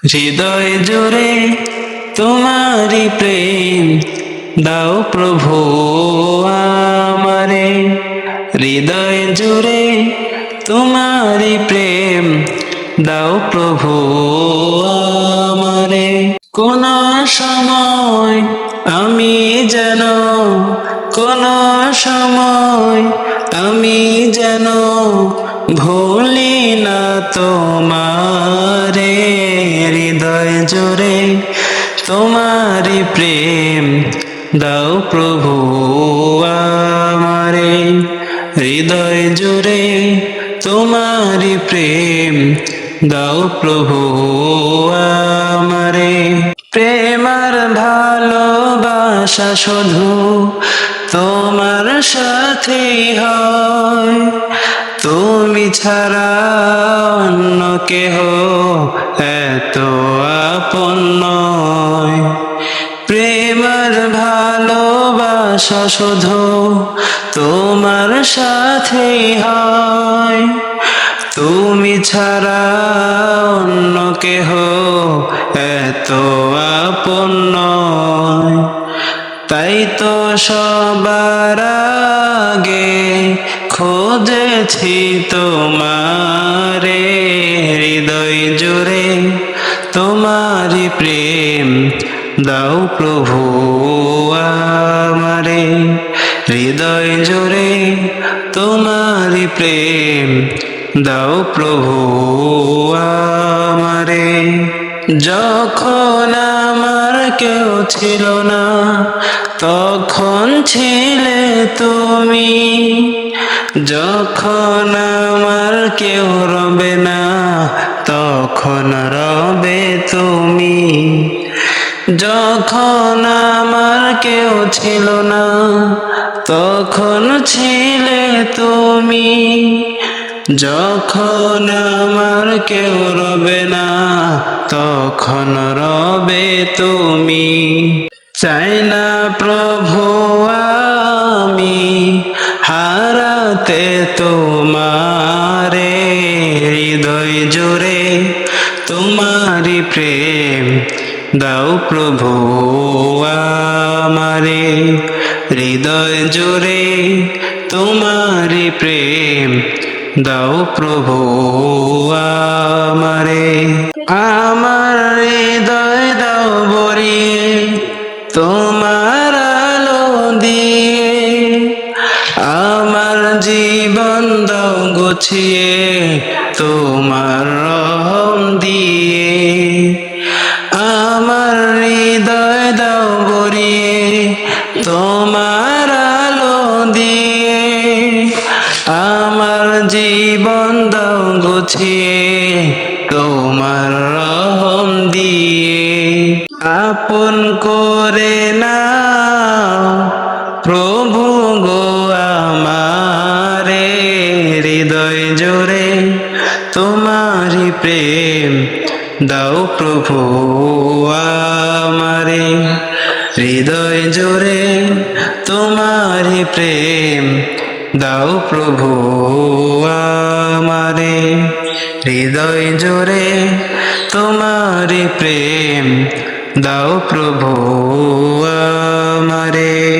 হৃদয় জুড়ে তোমারি প্রেম দাও প্রভু আমারে। হৃদয় জুড়ে তোমারি প্রেম দাও প্রভু আমারে। কোন সময় আমি যেন, কোন সময় আমি যেন ভুলি না তোমারে। হৃদয় জুড়ে তোমারি প্রেম দাও প্রভু আমারে। হৃদয় জুড়ে তোমারি প্রেম দাও প্রভু আমারে। প্রেম আর ভালোবাসা শুধু তোমার সাথে হয়, তুমি ছাড়া অন্য কেহ এত আপন নয়। প্রেম আর ভালোবাসা শুধু তোমার সাথে হয়, তুমি ছাড়া অন্য কেহ এত আপন নয়। তাই তো সবার আগে খুঁজেছি তোমারে। হৃদয় জুড়ে তোমারি প্রেম দাও প্রভু আমারে। হৃদয় জুড়ে তোমারি প্রেম দাও প্রভু আমারে। যখন আমার কেউ ছিল না তখন ছিলে তুমি, যখন আমার কেউ রবে না তখন রবে তুমি। যখন আমার কেউ ছিল না তখন ছিলে তুমি, যখন আমার কেউ রবে না তখন রবে তুমি। চাই না প্রভু আমি হারাতে তোমারে। হৃদয় জুড়ে তোমারি প্রেম দাও প্রভু আমারে। হৃদয় জুড়ে তোমারি প্রেম দাও প্রভু আমারে। আমার হৃদয় দাও ভরিয়ে তোমার আলো দিয়ে, আমার জীবন দাও গুছিয়ে তোমার রহম দিয়ে। আমার হৃদয় দাও ভরিয়ে তোমার আলো দিয়ে, আমার জীবন দাও গুছিয়ে তোমার রহম দিয়ে। আপন করে নাও প্রভু গো আমারে। হৃদয় জুড়ে তোমারি প্রেম দাও প্রভু আমারে। হৃদয় জুড়ে তোমারি প্রেম দাও প্রভু আমারে। হৃদয় জুড়ে তোমারি প্রেম দাও প্রভু আমারে।